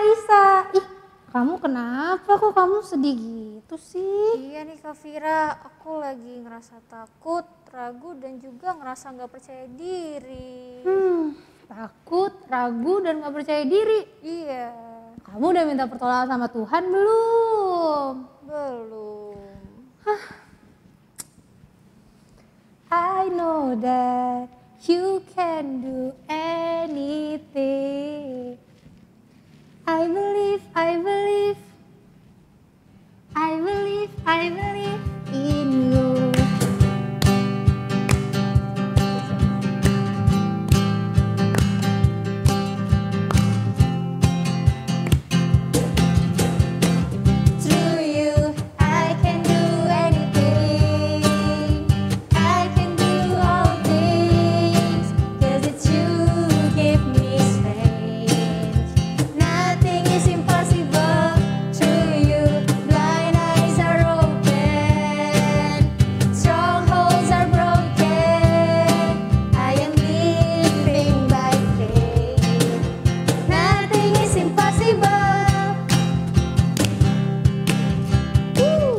Raisa. Ih, kamu kenapa kok kamu sedih gitu sih? Iya nih Kak Vira, aku lagi ngerasa takut, ragu dan juga ngerasa nggak percaya diri. Takut, ragu, dan gak percaya diri. Iya. Kamu udah minta pertolongan sama Tuhan belum? Belum. I know that you can do anything. I believe, I believe, I believe, I believe in you. Through you, I can do anything. I can do all things, 'cause it's you who give me strength. Nothing is impossible. Through you, blind eyes are open, strongholds are broken. I am living by faith. Nothing is impossible. Woo!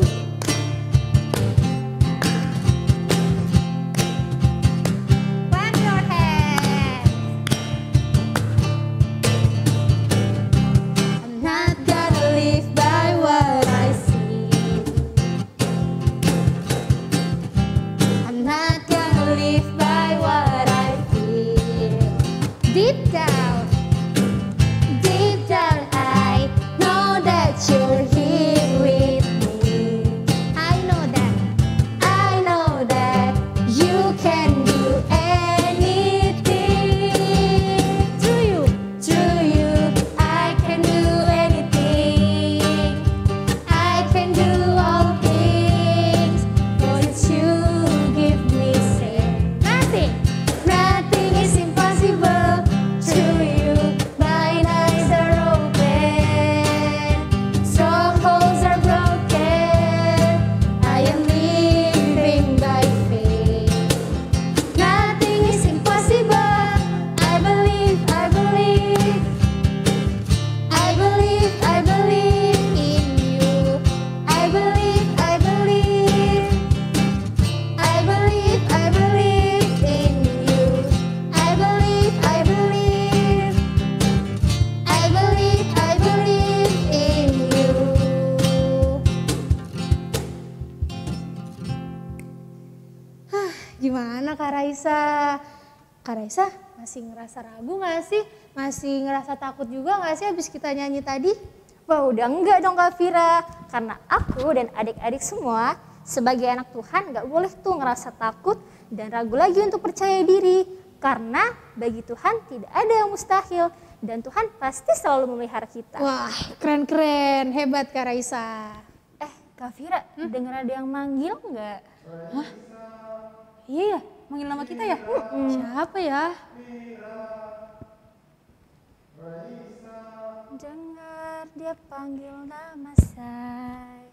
Clap your hands. I'm not gonna live by what I see. I'm not gonna live by what I feel. Deep down, I know that you're here with me. I know that you can do anything. Through you, I can do anything. I can do all things, 'cause it's you who give me strength. Nothing is impossible. Through you, blind eyes are open, strongholds are broken. I am living by faith. Nothing is impossible. I believe, I believe, I believe, I believe in you. I believe, I believe, I believe, I believe in you. I believe, I believe, I believe, I believe in you. Gimana Kak Raisa? Kak Raisa masih ngerasa ragu gak sih? Masih ngerasa takut juga gak sih habis kita nyanyi tadi? Wah udah enggak dong Kak Vira, karena aku dan adik-adik semua sebagai anak Tuhan gak boleh tuh ngerasa takut dan ragu lagi untuk percaya diri. Karena bagi Tuhan tidak ada yang mustahil dan Tuhan pasti selalu memelihara kita. Wah, keren-keren, hebat Kak Raisa. Kak Vira, dengar ada yang manggil nggak? Iya ya, manggil nama kita ya? Siapa ya? Dengar dia panggil nama saya,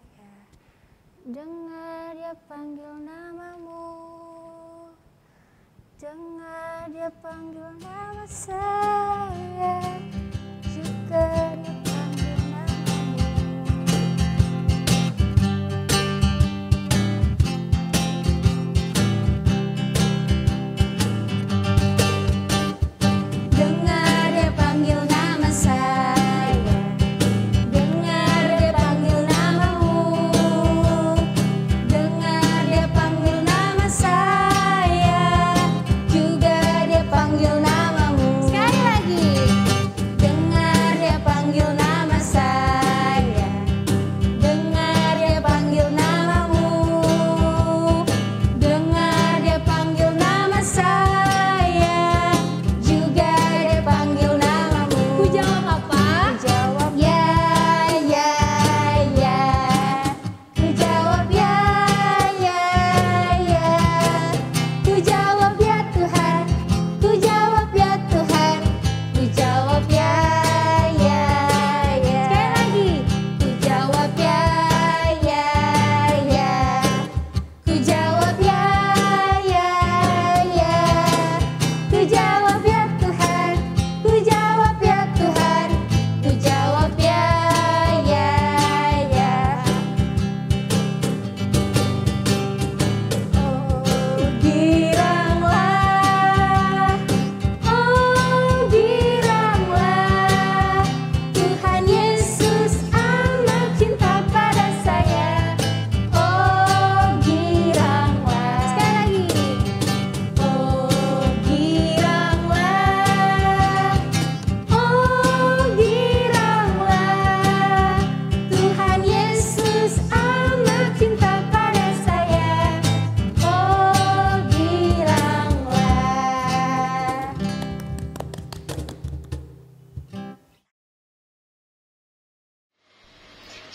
dengar dia panggil namamu, dengar dia panggil nama saya, juga dia panggil namamu. Dengar dia panggil nama saya, dengar dia panggil namamu, dengar dia panggil nama saya, juga dia panggil namamu. Sekali lagi, dengar dia panggil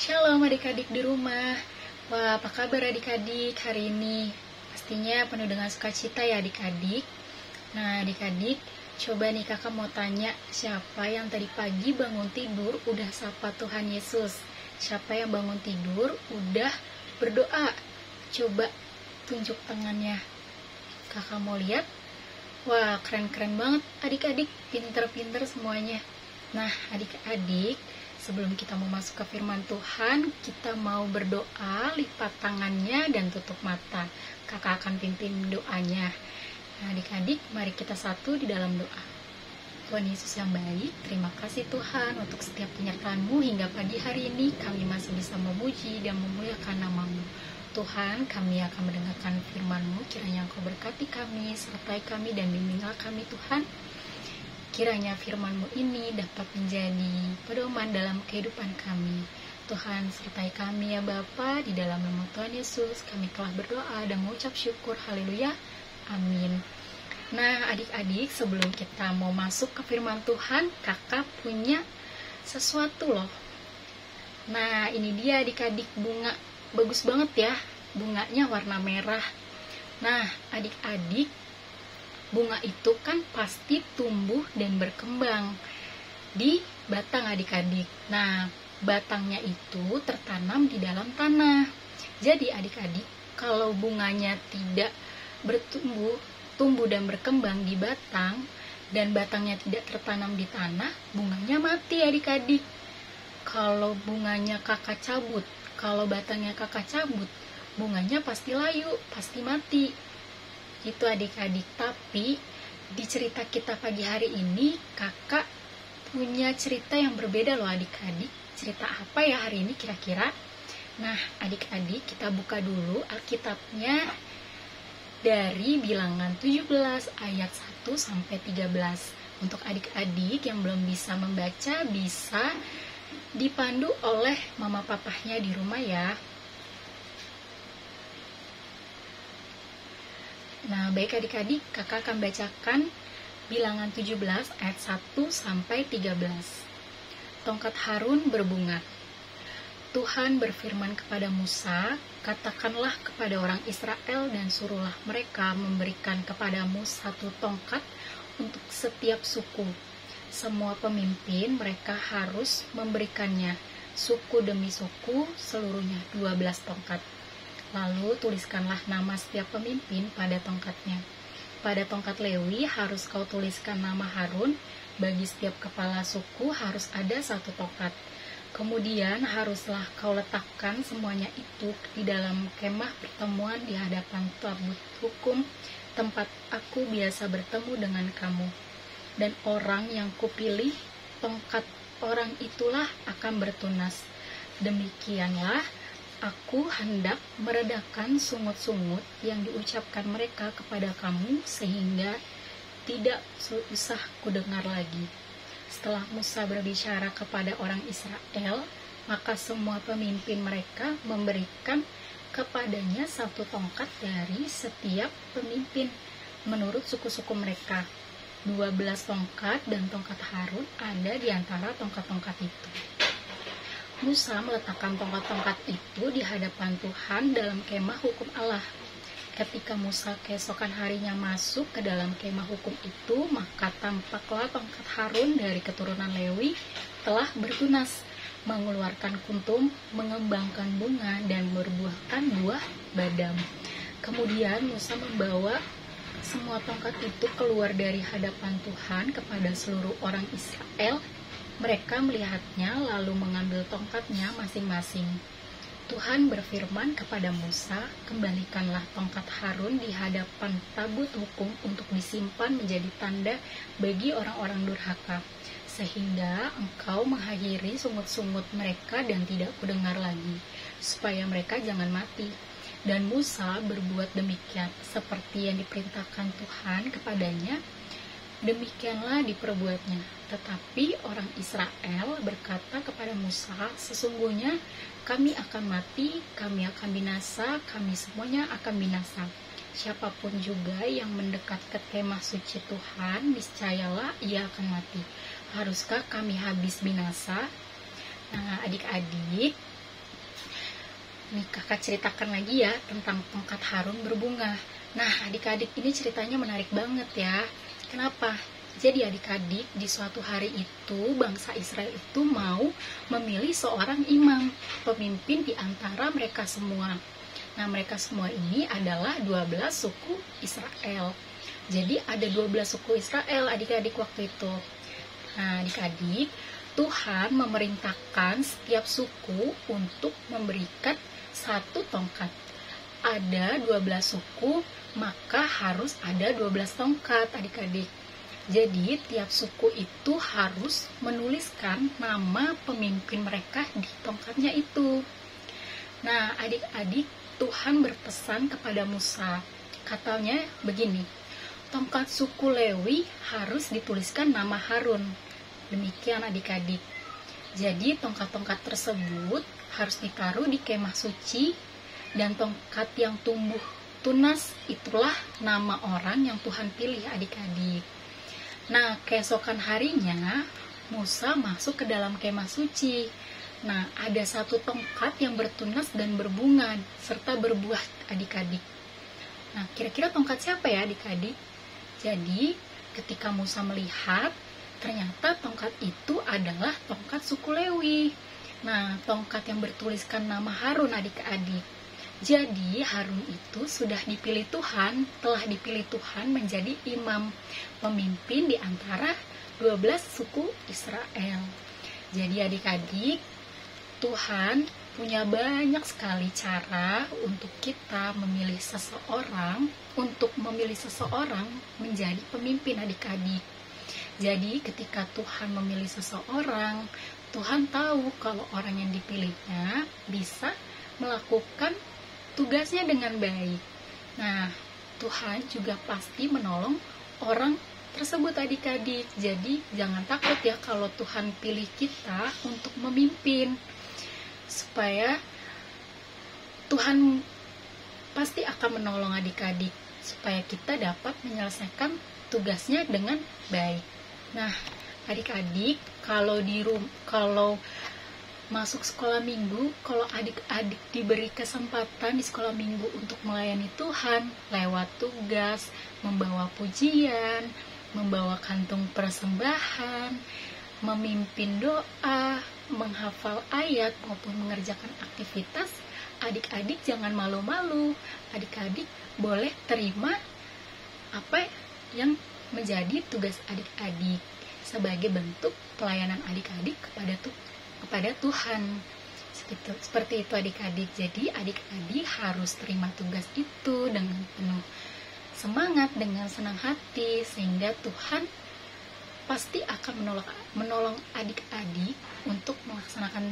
Shalom adik-adik di rumah. Wah, apa kabar adik-adik hari ini? Pastinya penuh dengan sukacita ya adik-adik. Nah adik-adik, coba nih kakak mau tanya, siapa yang tadi pagi bangun tidur udah sapa Tuhan Yesus? Siapa yang bangun tidur udah berdoa? Coba tunjuk tangannya. Kakak mau lihat? Wah, keren-keren banget adik-adik, pinter-pinter semuanya. Nah adik-adik, sebelum kita mau masuk ke firman Tuhan, kita mau berdoa, lipat tangannya dan tutup mata. Kakak akan pimpin doanya. Nah adik-adik, mari kita satu di dalam doa. Tuhan Yesus yang baik, terima kasih Tuhan untuk setiap penyertaan-Mu hingga pagi hari ini kami masih bisa memuji dan memuliakan nama-Mu. Tuhan, kami akan mendengarkan firman-Mu, kiranya Engkau berkati kami, sertai kami dan bimbinglah kami Tuhan. Kiranya firman-Mu ini dapat menjadi pedoman dalam kehidupan kami. Tuhan, sertai kami ya Bapa, di dalam nama Tuhan Yesus kami telah berdoa dan mengucap syukur, haleluya, amin. Nah adik-adik, sebelum kita mau masuk ke firman Tuhan, kakak punya sesuatu loh. Nah ini dia adik-adik, bunga, bagus banget ya, bunganya warna merah. Nah adik-adik, bunga itu kan pasti tumbuh dan berkembang di batang adik-adik. Nah, batangnya itu tertanam di dalam tanah. Jadi adik-adik, kalau bunganya tidak tumbuh dan berkembang di batang, dan batangnya tidak tertanam di tanah, bunganya mati adik-adik. Kalau bunganya kakak cabut, kalau batangnya kakak cabut, bunganya pasti layu, pasti mati. Itu adik-adik. Tapi di cerita kita pagi hari ini, kakak punya cerita yang berbeda loh adik-adik. Cerita apa ya hari ini kira-kira? Nah adik-adik, kita buka dulu Alkitabnya dari Bilangan 17 ayat 1 sampai 13. Untuk adik-adik yang belum bisa membaca, bisa dipandu oleh mama papahnya di rumah ya. Nah, baik adik-adik, kakak akan bacakan Bilangan 17 ayat 1 sampai 13. Tongkat Harun berbunga. Tuhan berfirman kepada Musa, katakanlah kepada orang Israel dan suruhlah mereka memberikan kepadamu satu tongkat untuk setiap suku. Semua pemimpin mereka harus memberikannya, suku demi suku, seluruhnya 12 tongkat. Lalu tuliskanlah nama setiap pemimpin pada tongkatnya. Pada tongkat Lewi harus kau tuliskan nama Harun, bagi setiap kepala suku harus ada satu tongkat. Kemudian haruslah kau letakkan semuanya itu di dalam kemah pertemuan di hadapan tabut hukum, tempat aku biasa bertemu dengan kamu. Dan orang yang kupilih, tongkat orang itulah akan bertunas. Demikianlah aku hendak meredakan sungut-sungut yang diucapkan mereka kepada kamu, sehingga tidak usah kudengar lagi. Setelah Musa berbicara kepada orang Israel, maka semua pemimpin mereka memberikan kepadanya satu tongkat dari setiap pemimpin menurut suku-suku mereka. 12 tongkat dan tongkat Harun ada di antara tongkat-tongkat itu. Musa meletakkan tongkat-tongkat itu di hadapan Tuhan dalam kemah hukum Allah. Ketika Musa keesokan harinya masuk ke dalam kemah hukum itu, maka tampaklah tongkat Harun dari keturunan Lewi telah bertunas, mengeluarkan kuntum, mengembangkan bunga, dan berbuahkan buah badam. Kemudian Musa membawa semua tongkat itu keluar dari hadapan Tuhan kepada seluruh orang Israel. Mereka melihatnya lalu mengambil tongkatnya masing-masing. Tuhan berfirman kepada Musa, kembalikanlah tongkat Harun di hadapan tabut hukum untuk disimpan menjadi tanda bagi orang-orang durhaka, sehingga engkau mengakhiri sungut-sungut mereka dan tidak kudengar lagi, supaya mereka jangan mati. Dan Musa berbuat demikian, seperti yang diperintahkan Tuhan kepadanya, demikianlah diperbuatnya. Tetapi orang Israel berkata kepada Musa, sesungguhnya kami akan mati, kami akan binasa, kami semuanya akan binasa. Siapapun juga yang mendekat ke kemah suci Tuhan, niscayalah ia akan mati. Haruskah kami habis binasa? Nah adik-adik, Nih kakak ceritakan lagi ya tentang tongkat Harun berbunga. Nah adik-adik, ini ceritanya menarik banget ya. Kenapa? Jadi adik-adik, di suatu hari itu bangsa Israel itu mau memilih seorang imam, pemimpin di antara mereka semua. Nah mereka semua ini adalah 12 suku Israel. Jadi ada 12 suku Israel adik-adik waktu itu. Nah adik-adik, Tuhan memerintahkan setiap suku untuk memberikan satu tongkat. Ada 12 suku, maka harus ada 12 tongkat adik-adik. Jadi tiap suku itu harus menuliskan nama pemimpin mereka di tongkatnya itu. Nah adik-adik, Tuhan berpesan kepada Musa. Katanya begini, tongkat suku Lewi harus dituliskan nama Harun. Demikian adik-adik. Jadi tongkat-tongkat tersebut harus ditaruh di kemah suci, dan tongkat yang tumbuh tunas itulah nama orang yang Tuhan pilih adik-adik. Nah keesokan harinya Musa masuk ke dalam kemah suci. Nah ada satu tongkat yang bertunas dan berbunga serta berbuah adik-adik. Nah kira-kira tongkat siapa ya adik-adik? Jadi ketika Musa melihat, ternyata tongkat itu adalah tongkat suku Lewi. Nah, tongkat yang bertuliskan nama Harun adik-adik. Jadi Harun itu sudah dipilih Tuhan, telah dipilih Tuhan menjadi imam, pemimpin di antara 12 suku Israel. Jadi adik-adik, Tuhan punya banyak sekali cara untuk kita memilih seseorang menjadi pemimpin adik-adik. Jadi ketika Tuhan memilih seseorang, Tuhan tahu kalau orang yang dipilihnya bisa melakukan tugasnya dengan baik. Nah, Tuhan juga pasti menolong orang tersebut adik-adik. Jadi jangan takut ya kalau Tuhan pilih kita untuk memimpin, supaya Tuhan pasti akan menolong adik-adik supaya kita dapat menyelesaikan tugasnya dengan baik. Nah, adik-adik, kalau masuk sekolah minggu, kalau adik-adik diberi kesempatan di sekolah minggu untuk melayani Tuhan lewat tugas, membawa pujian, membawa kantung persembahan, memimpin doa, menghafal ayat maupun mengerjakan aktivitas, adik-adik jangan malu-malu. Adik-adik boleh terima apa yang menjadi tugas adik-adik sebagai bentuk pelayanan adik-adik kepada Tuhan. Seperti itu adik-adik. Jadi adik-adik harus terima tugas itu dengan penuh semangat, dengan senang hati, sehingga Tuhan pasti akan menolong adik-adik untuk melaksanakan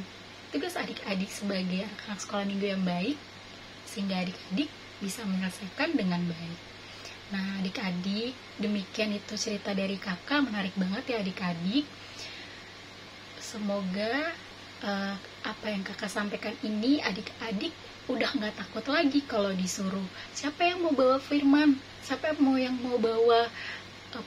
tugas adik-adik sebagai anak sekolah minggu yang baik, sehingga adik-adik bisa menyelesaikan dengan baik. Nah adik-adik, demikian itu cerita dari kakak, menarik banget ya adik-adik. Semoga apa yang kakak sampaikan ini adik-adik udah gak takut lagi kalau disuruh, siapa yang mau bawa firman, siapa yang mau bawa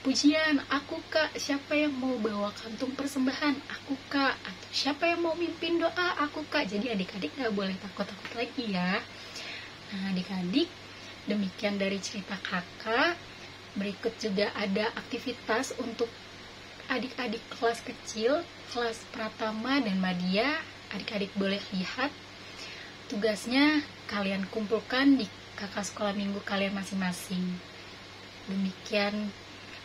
pujian, aku kak. Siapa yang mau bawa kantung persembahan, aku kak. Atau siapa yang mau mimpin doa, aku kak. Jadi adik-adik gak boleh takut-takut lagi ya. Nah adik-adik, demikian dari cerita kakak. Berikut juga ada aktivitas untuk adik-adik kelas kecil, kelas Pratama dan Madya. Adik-adik boleh lihat tugasnya, kalian kumpulkan di kakak sekolah minggu kalian masing-masing. Demikian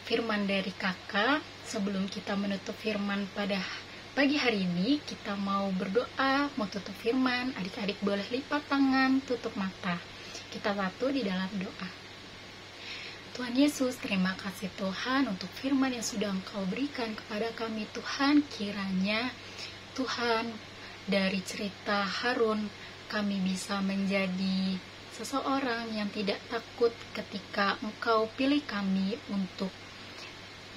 firman dari kakak. Sebelum kita menutup firman pada pagi hari ini, kita mau berdoa, mau tutup firman. Adik-adik boleh lipat tangan, tutup mata. Kita satu di dalam doa. Tuhan Yesus, terima kasih Tuhan untuk firman yang sudah Engkau berikan kepada kami Tuhan. Kiranya Tuhan, dari cerita Harun kami bisa menjadi seseorang yang tidak takut ketika Engkau pilih kami untuk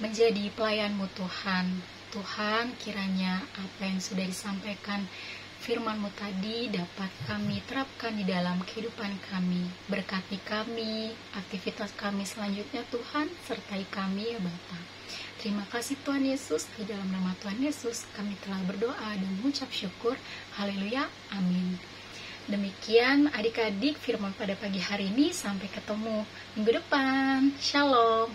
menjadi pelayan-Mu Tuhan. Tuhan, kiranya apa yang sudah disampaikan firman-Mu tadi dapat kami terapkan di dalam kehidupan kami. Berkati kami, aktivitas kami selanjutnya Tuhan, sertai kami ya Bapa. Terima kasih Tuhan Yesus, di dalam nama Tuhan Yesus kami telah berdoa dan mengucap syukur. Haleluya, amin. Demikian adik-adik firman pada pagi hari ini. Sampai ketemu minggu depan. Shalom.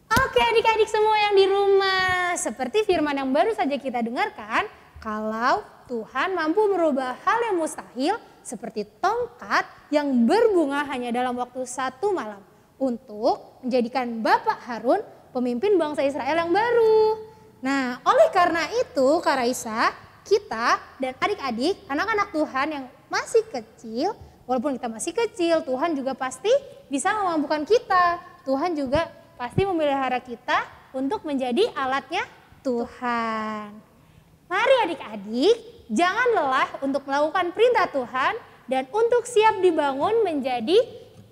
Oke adik-adik semua yang di rumah, seperti firman yang baru saja kita dengarkan, kalau Tuhan mampu merubah hal yang mustahil seperti tongkat yang berbunga hanya dalam waktu 1 malam untuk menjadikan Bapak Harun pemimpin bangsa Israel yang baru. Nah, oleh karena itu Kak Raisa, kita dan adik-adik, anak-anak Tuhan yang masih kecil, walaupun kita masih kecil, Tuhan juga pasti bisa memampukan kita. Tuhan juga pasti memelihara kita untuk menjadi alatnya Tuhan. Mari adik-adik, jangan lelah untuk melakukan perintah Tuhan dan untuk siap dibangun menjadi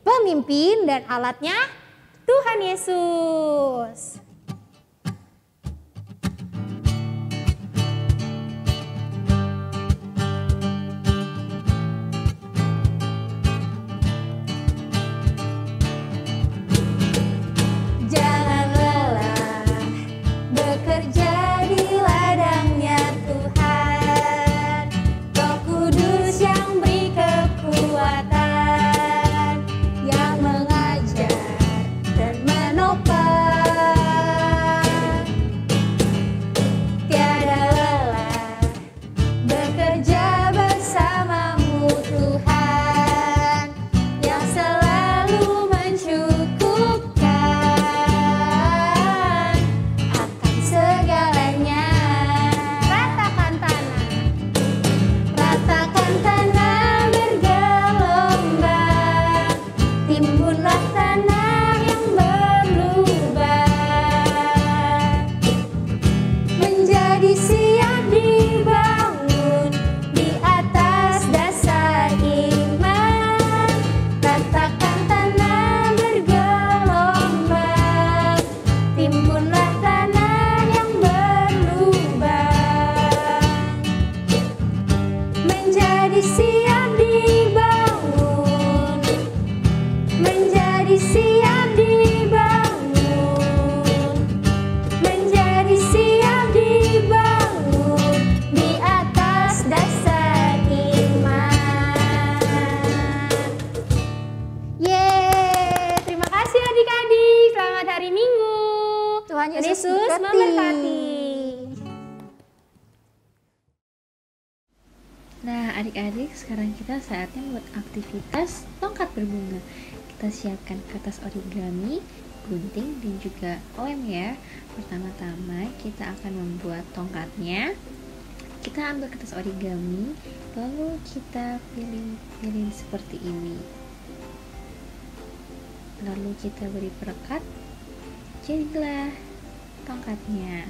pemimpin dan alatnya Tuhan Yesus. Jangan lelah bekerja di ladangnya Tuhan, Roh Kudus yang beri kekuatan, yang mengajar dan menopang. Tiada lelah bekerja bersamamu Tuhan, yang selalu mencukupkan akan segalanya. Ratakan tanah bergelombang, timbunlah tanah yang berlubang, menjadi siap dibangun di atas dasar iman. Ratakan tanah bergelombang, timbunlah tanah yang berlubang, menjadi siap dibangun, menjadi siap dibangun, menjadi siap dibangun di atas dasar iman. Yeay, terima kasih adik-adik. Selamat hari Minggu. Tuhan Yesus memberkati. Nah adik-adik, sekarang kita saatnya buat aktivitas tongkat berbunga. Kita siapkan kertas origami, gunting, dan juga lem ya. Pertama-tama kita akan membuat tongkatnya. Kita ambil kertas origami, lalu kita pilih seperti ini. Lalu kita beri perekat, jadilah tongkatnya.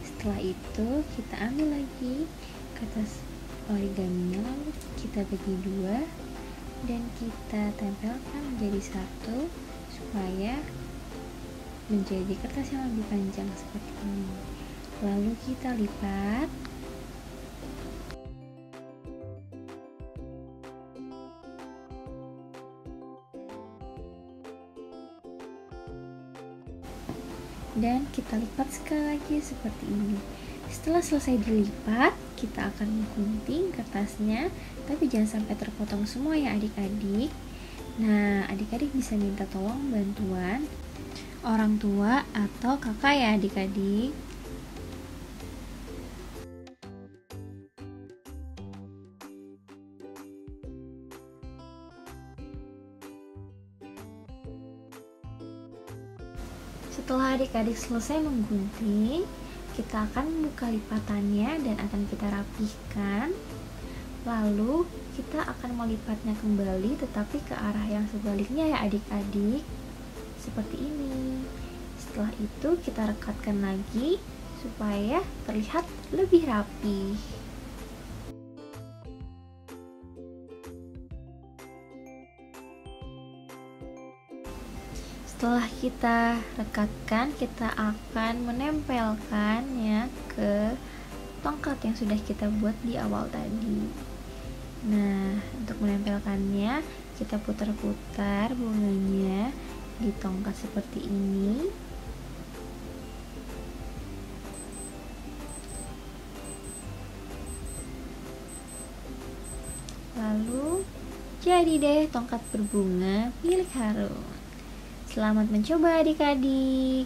Setelah itu kita ambil lagi kertas origaminya, lalu kita bagi 2 dan kita tempelkan menjadi 1 supaya menjadi kertas yang lebih panjang seperti ini. Lalu kita lipat. Dan kita lipat sekali lagi seperti ini. Setelah selesai dilipat, kita akan menggunting kertasnya, tapi jangan sampai terpotong semua ya adik-adik. Nah, adik-adik bisa minta tolong bantuan orang tua atau kakak ya adik-adik. Setelah adik-adik selesai menggunting, kita akan membuka lipatannya dan akan kita rapihkan. Lalu kita akan melipatnya kembali tetapi ke arah yang sebaliknya ya adik-adik, seperti ini. Setelah itu kita rekatkan lagi supaya terlihat lebih rapi. Setelah kita rekatkan, kita akan menempelkannya ke tongkat yang sudah kita buat di awal tadi. Nah, untuk menempelkannya, kita putar-putar bunganya di tongkat seperti ini. Lalu jadi deh tongkat berbunga milik Harun. Selamat mencoba adik-adik.